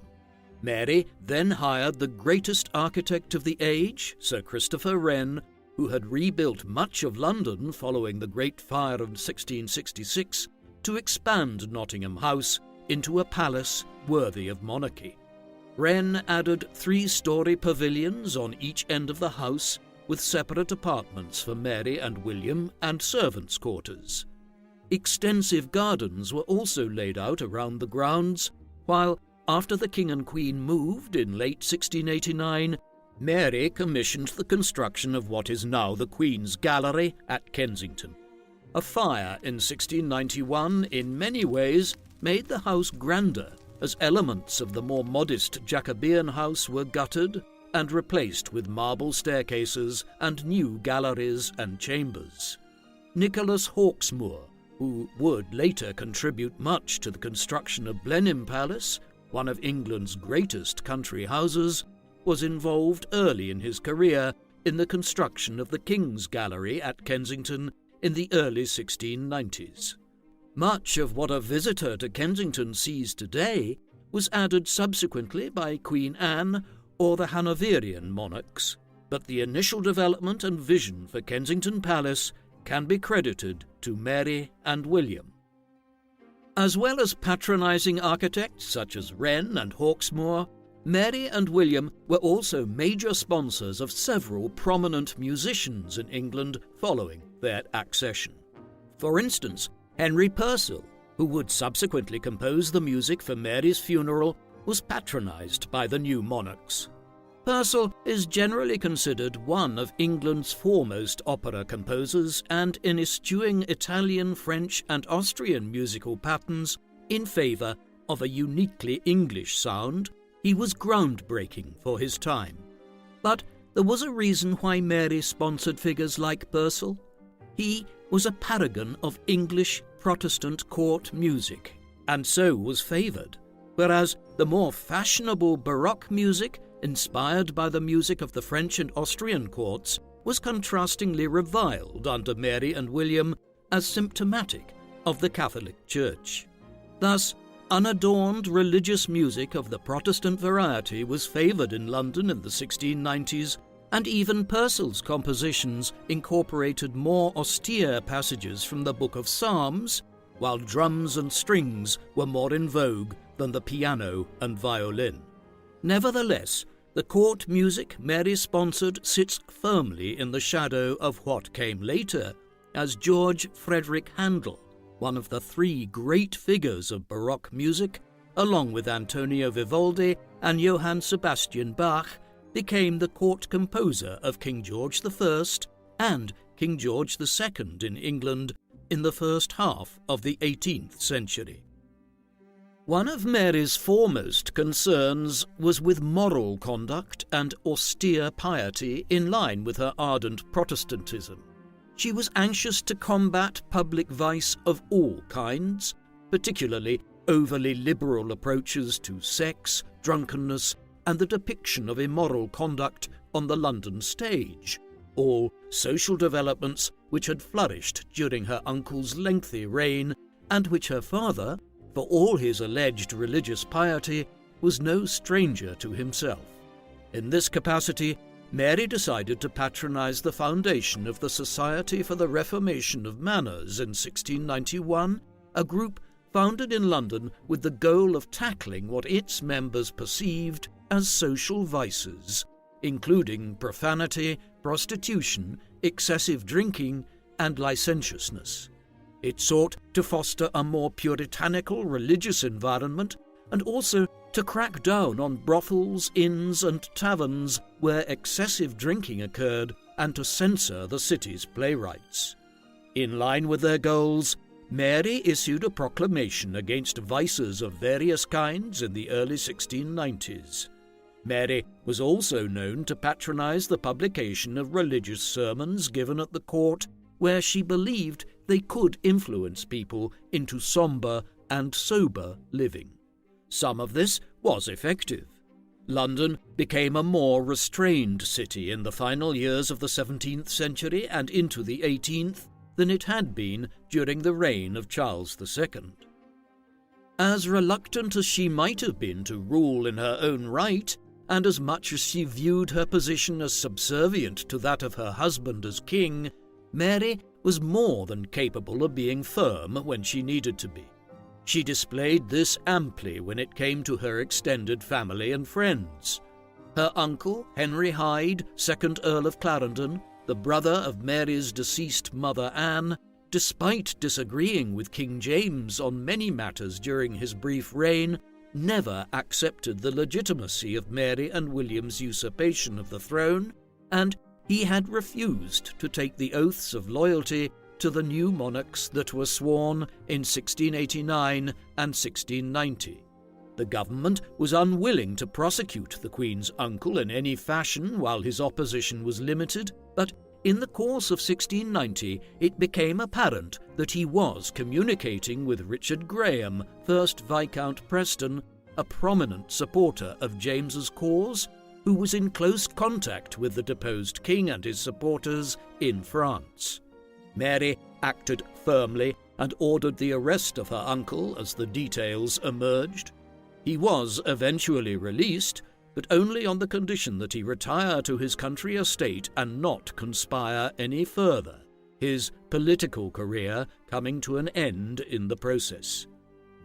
Mary then hired the greatest architect of the age, Sir Christopher Wren, who had rebuilt much of London following the Great Fire of 1666, to expand Nottingham House into a palace worthy of monarchy. Wren added 3-storey pavilions on each end of the house, with separate apartments for Mary and William and servants' quarters. Extensive gardens were also laid out around the grounds, while, after the King and Queen moved in late 1689, Mary commissioned the construction of what is now the Queen's Gallery at Kensington. A fire in 1691 in many ways made the house grander, as elements of the more modest Jacobean house were gutted and replaced with marble staircases and new galleries and chambers. Nicholas Hawksmoor, who would later contribute much to the construction of Blenheim Palace, one of England's greatest country houses, was involved early in his career in the construction of the King's Gallery at Kensington in the early 1690s. Much of what a visitor to Kensington sees today was added subsequently by Queen Anne or the Hanoverian monarchs, but the initial development and vision for Kensington Palace can be credited to Mary and William. As well as patronising architects such as Wren and Hawksmoor, Mary and William were also major sponsors of several prominent musicians in England following their accession. For instance, Henry Purcell, who would subsequently compose the music for Mary's funeral, was patronised by the new monarchs. Purcell is generally considered one of England's foremost opera composers, and in eschewing Italian, French and Austrian musical patterns in favour of a uniquely English sound, he was groundbreaking for his time. But there was a reason why Mary sponsored figures like Purcell. He was a paragon of English Protestant court music, and so was favoured. whereas the more fashionable Baroque music, inspired by the music of the French and Austrian courts, was contrastingly reviled under Mary and William as symptomatic of the Catholic Church. Thus, unadorned religious music of the Protestant variety was favoured in London in the 1690s, and even Purcell's compositions incorporated more austere passages from the Book of Psalms, while drums and strings were more in vogue than the piano and violin. Nevertheless, the court music Mary sponsored sits firmly in the shadow of what came later as George Frederick Handel, one of the three great figures of Baroque music, along with Antonio Vivaldi and Johann Sebastian Bach, became the court composer of King George I and King George II in England in the first half of the 18th century. One of Mary's foremost concerns was with moral conduct and austere piety in line with her ardent Protestantism. She was anxious to combat public vice of all kinds, particularly overly liberal approaches to sex, drunkenness, and the depiction of immoral conduct on the London stage, all social developments which had flourished during her uncle's lengthy reign and which her father, for all his alleged religious piety, was no stranger to himself. In this capacity, Mary decided to patronize the foundation of the Society for the Reformation of Manners in 1691, a group founded in London with the goal of tackling what its members perceived as social vices, including profanity, prostitution, excessive drinking, and licentiousness. It sought to foster a more puritanical religious environment and also to crack down on brothels, inns, and taverns where excessive drinking occurred and to censor the city's playwrights. In line with their goals, Mary issued a proclamation against vices of various kinds in the early 1690s. Mary was also known to patronize the publication of religious sermons given at the court, where she believed they could influence people into sombre and sober living. Some of this was effective. London became a more restrained city in the final years of the 17th century and into the 18th than it had been during the reign of Charles II. As reluctant as she might have been to rule in her own right, and as much as she viewed her position as subservient to that of her husband as king, Mary was more than capable of being firm when she needed to be. She displayed this amply when it came to her extended family and friends. Her uncle, Henry Hyde, 2nd Earl of Clarendon, the brother of Mary's deceased mother Anne, despite disagreeing with King James on many matters during his brief reign, never accepted the legitimacy of Mary and William's usurpation of the throne, and he had refused to take the oaths of loyalty to the new monarchs that were sworn in 1689 and 1690. The government was unwilling to prosecute the Queen's uncle in any fashion while his opposition was limited, but in the course of 1690 it became apparent that he was communicating with Richard Graham, 1st Viscount Preston, a prominent supporter of James's cause, who was in close contact with the deposed king and his supporters in France. Mary acted firmly and ordered the arrest of her uncle as the details emerged. He was eventually released, but only on the condition that he retire to his country estate and not conspire any further, his political career coming to an end in the process.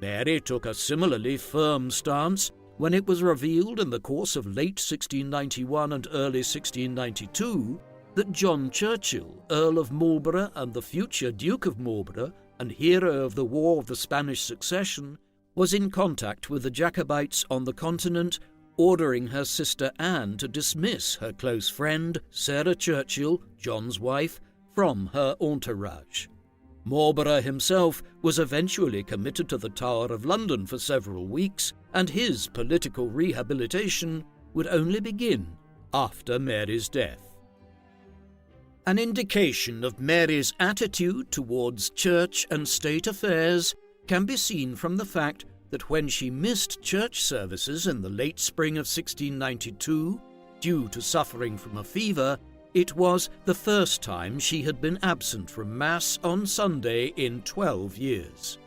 Mary took a similarly firm stance when it was revealed in the course of late 1691 and early 1692 that John Churchill, Earl of Marlborough and the future Duke of Marlborough, and hero of the War of the Spanish Succession, was in contact with the Jacobites on the continent, ordering her sister Anne to dismiss her close friend, Sarah Churchill, John's wife, from her entourage. Marlborough himself was eventually committed to the Tower of London for several weeks, and his political rehabilitation would only begin after Mary's death. An indication of Mary's attitude towards church and state affairs can be seen from the fact that when she missed church services in the late spring of 1692, due to suffering from a fever, it was the first time she had been absent from Mass on Sunday in 12 years.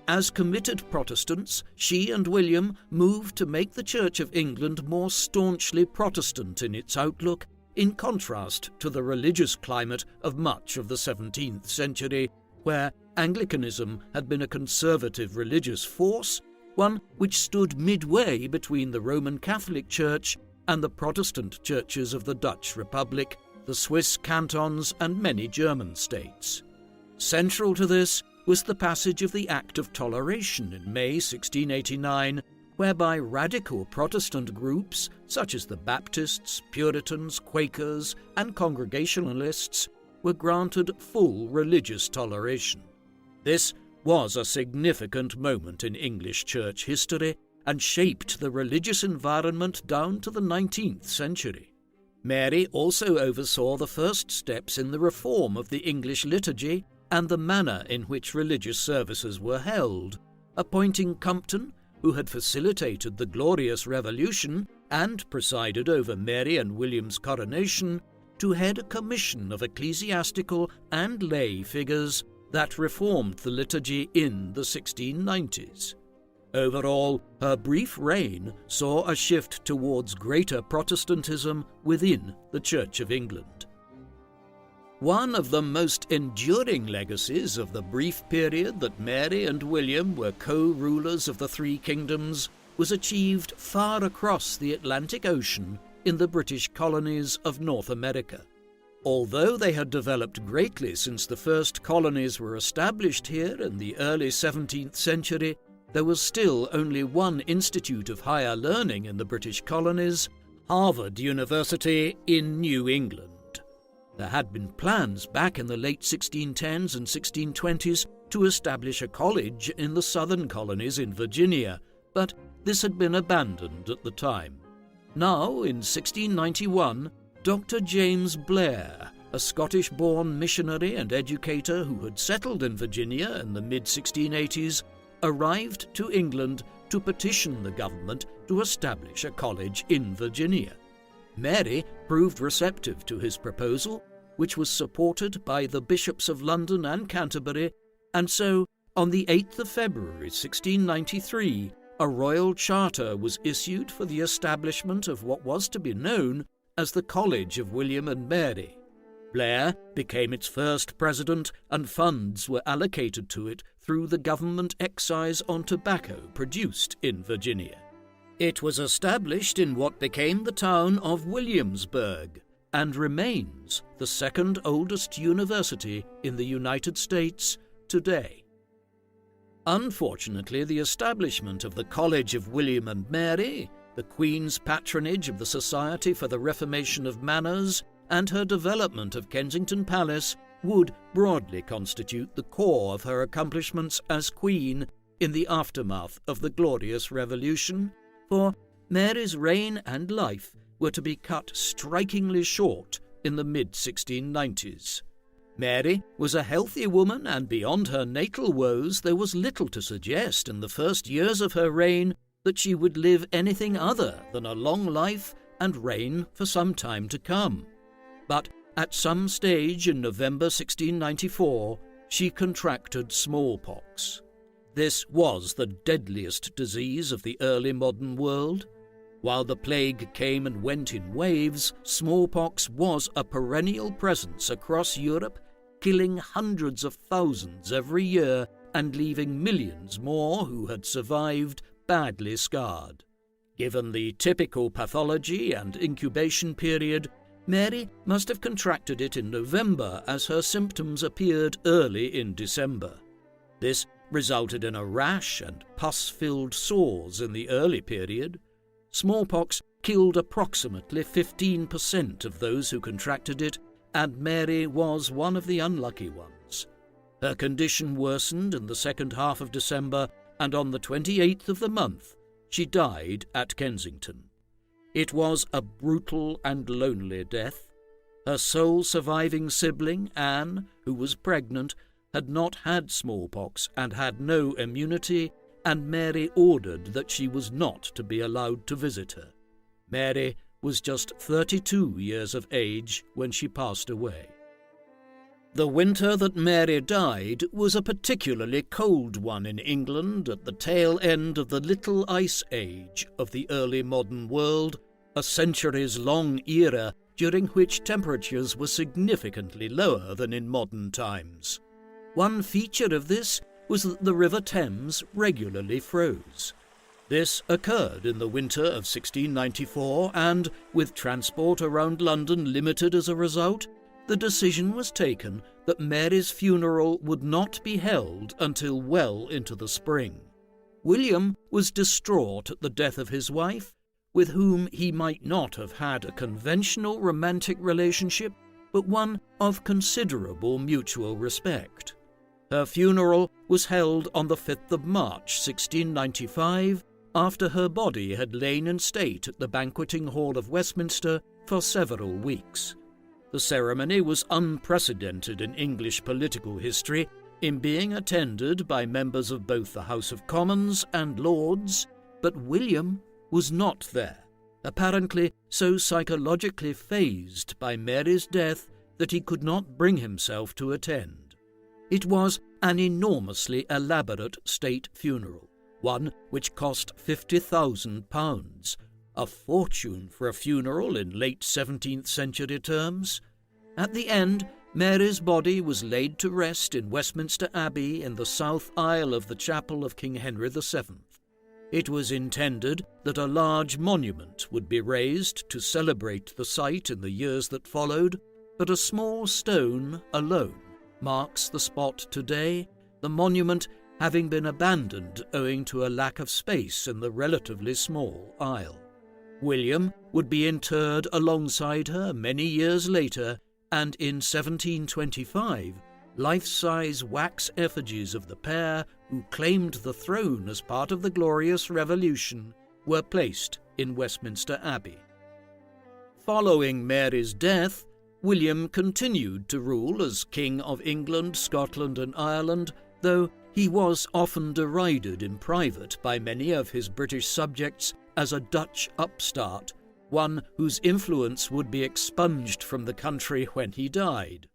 As committed Protestants, she and William moved to make the Church of England more staunchly Protestant in its outlook, in contrast to the religious climate of much of the 17th century, where Anglicanism had been a conservative religious force, one which stood midway between the Roman Catholic Church and the Protestant churches of the Dutch Republic, the Swiss cantons, and many German states. Central to this was the passage of the Act of Toleration in May 1689, whereby radical Protestant groups such as the Baptists, Puritans, Quakers, and Congregationalists were granted full religious toleration. This was a significant moment in English church history and shaped the religious environment down to the 19th century. Mary also oversaw the first steps in the reform of the English liturgy and the manner in which religious services were held, appointing Compton, who had facilitated the Glorious Revolution and presided over Mary and William's coronation, to head a commission of ecclesiastical and lay figures that reformed the liturgy in the 1690s. Overall, her brief reign saw a shift towards greater Protestantism within the Church of England. One of the most enduring legacies of the brief period that Mary and William were co-rulers of the three kingdoms was achieved far across the Atlantic Ocean in the British colonies of North America. Although they had developed greatly since the first colonies were established here in the early 17th century, there was still only one institute of higher learning in the British colonies, Harvard University in New England. There had been plans back in the late 1610s and 1620s to establish a college in the southern colonies in Virginia, but this had been abandoned at the time. Now, in 1691, Dr. James Blair, a Scottish-born missionary and educator who had settled in Virginia in the mid-1680s, arrived to England to petition the government to establish a college in Virginia. Mary proved receptive to his proposal, which was supported by the bishops of London and Canterbury, and so, on the 8th of February 1693, a royal charter was issued for the establishment of what was to be known as the College of William and Mary. Blair became its first president, and funds were allocated to it through the government excise on tobacco produced in Virginia. It was established in what became the town of Williamsburg and remains the second oldest university in the United States today. Unfortunately, the establishment of the College of William and Mary, the Queen's patronage of the Society for the Reformation of Manners, and her development of Kensington Palace would broadly constitute the core of her accomplishments as Queen in the aftermath of the Glorious Revolution, for Mary's reign and life were to be cut strikingly short in the mid-1690s. Mary was a healthy woman, and beyond her natal woes there was little to suggest in the first years of her reign that she would live anything other than a long life and reign for some time to come. But at some stage in November 1694, she contracted smallpox. This was the deadliest disease of the early modern world. While the plague came and went in waves, smallpox was a perennial presence across Europe, killing hundreds of thousands every year and leaving millions more who had survived badly scarred. Given the typical pathology and incubation period, Mary must have contracted it in November as her symptoms appeared early in December. This resulted in a rash and pus-filled sores in the early period. Smallpox killed approximately 15% of those who contracted it, and Mary was one of the unlucky ones. Her condition worsened in the second half of December, and on the 28th of the month, she died at Kensington. It was a brutal and lonely death. Her sole surviving sibling, Anne, who was pregnant, had not had smallpox and had no immunity, and Mary ordered that she was not to be allowed to visit her. Mary was just 32 years of age when she passed away. The winter that Mary died was a particularly cold one in England at the tail end of the Little Ice Age of the early modern world, a centuries-long era during which temperatures were significantly lower than in modern times. One feature of this was that the River Thames regularly froze. This occurred in the winter of 1694 and, with transport around London limited as a result, the decision was taken that Mary's funeral would not be held until well into the spring. William was distraught at the death of his wife, with whom he might not have had a conventional romantic relationship, but one of considerable mutual respect. Her funeral was held on the 5th of March 1695, after her body had lain in state at the Banqueting Hall of Westminster for several weeks. The ceremony was unprecedented in English political history in being attended by members of both the House of Commons and Lords, but William was not there, apparently so psychologically fazed by Mary's death that he could not bring himself to attend. It was an enormously elaborate state funeral, one which cost £50,000, a fortune for a funeral in late 17th century terms. At the end, Mary's body was laid to rest in Westminster Abbey in the south aisle of the chapel of King Henry VII. It was intended that a large monument would be raised to celebrate the site in the years that followed, but a small stone alone marks the spot today, the monument having been abandoned owing to a lack of space in the relatively small aisle. William would be interred alongside her many years later, and in 1725, life-size wax effigies of the pair who claimed the throne as part of the Glorious Revolution were placed in Westminster Abbey. Following Mary's death, William continued to rule as King of England, Scotland and Ireland, though he was often derided in private by many of his British subjects as a Dutch upstart, one whose influence would be expunged from the country when he died.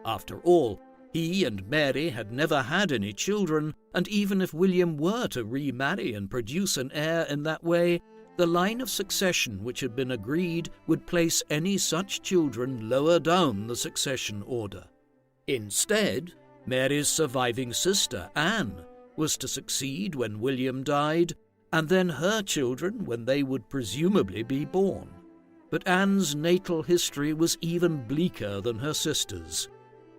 After all, he and Mary had never had any children, and even if William were to remarry and produce an heir in that way, the line of succession which had been agreed would place any such children lower down the succession order. Instead, Mary's surviving sister, Anne, was to succeed when William died, and then her children when they would presumably be born. But Anne's natal history was even bleaker than her sister's.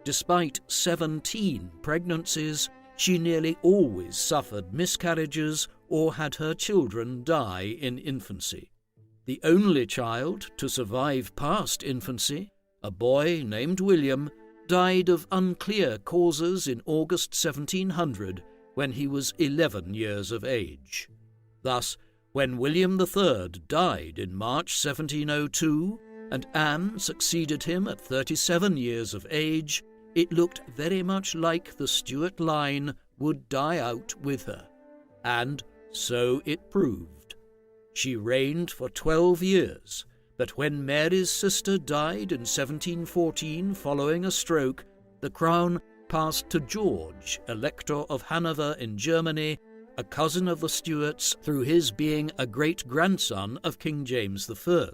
Despite 17 pregnancies, she nearly always suffered miscarriages or had her children die in infancy. The only child to survive past infancy, a boy named William, died of unclear causes in August 1700 when he was 11 years of age. Thus, when William III died in March 1702 and Anne succeeded him at 37 years of age, it looked very much like the Stuart line would die out with her. And so it proved. She reigned for 12 years, but when Mary's sister died in 1714 following a stroke, the crown passed to George, Elector of Hanover in Germany, a cousin of the Stuarts through his being a great-grandson of King James I.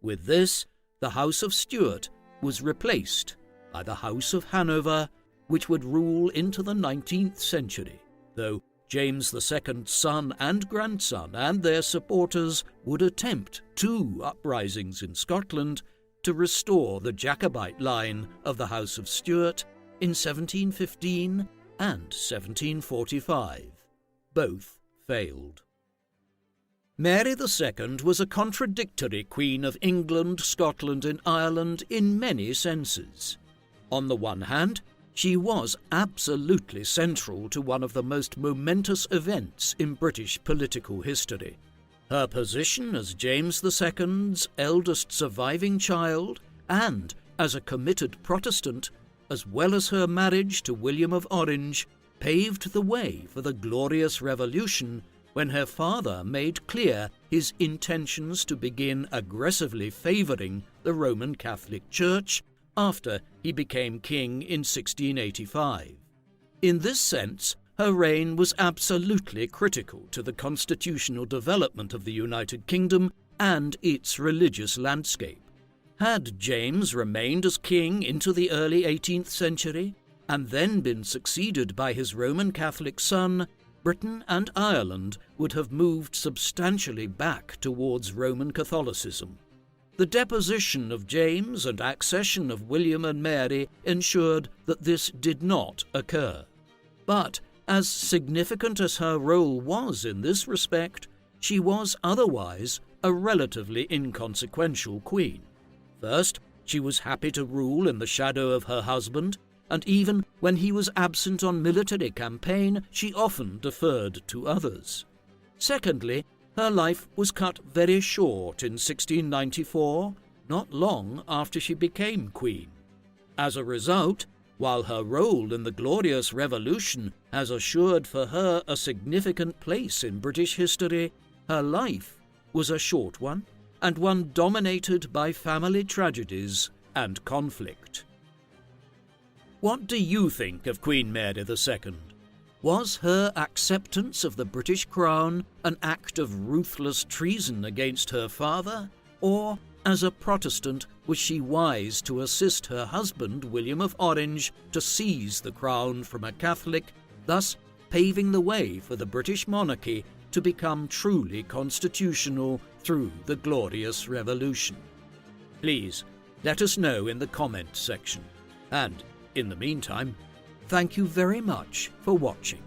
With this, the House of Stuart was replaced by the House of Hanover, which would rule into the 19th century, though James II's son and grandson and their supporters would attempt 2 uprisings in Scotland to restore the Jacobite line of the House of Stuart in 1715 and 1745. Both failed. Mary II was a contradictory Queen of England, Scotland and Ireland in many senses. On the one hand, she was absolutely central to one of the most momentous events in British political history. Her position as James II's eldest surviving child and as a committed Protestant, as well as her marriage to William of Orange, paved the way for the Glorious Revolution when her father made clear his intentions to begin aggressively favouring the Roman Catholic Church after he became king in 1685. In this sense, her reign was absolutely critical to the constitutional development of the United Kingdom and its religious landscape. Had James remained as king into the early 18th century and then been succeeded by his Roman Catholic son, Britain and Ireland would have moved substantially back towards Roman Catholicism. The deposition of James and accession of William and Mary ensured that this did not occur. But, as significant as her role was in this respect, she was otherwise a relatively inconsequential queen. First, she was happy to rule in the shadow of her husband, and even when he was absent on military campaign, she often deferred to others. Secondly, her life was cut very short in 1694, not long after she became queen. As a result, while her role in the Glorious Revolution has assured for her a significant place in British history, her life was a short one, and one dominated by family tragedies and conflict. What do you think of Queen Mary II? Was her acceptance of the British crown an act of ruthless treason against her father, or, as a Protestant, was she wise to assist her husband, William of Orange, to seize the crown from a Catholic, thus paving the way for the British monarchy to become truly constitutional through the Glorious Revolution? Please, let us know in the comment section. And, in the meantime, thank you very much for watching.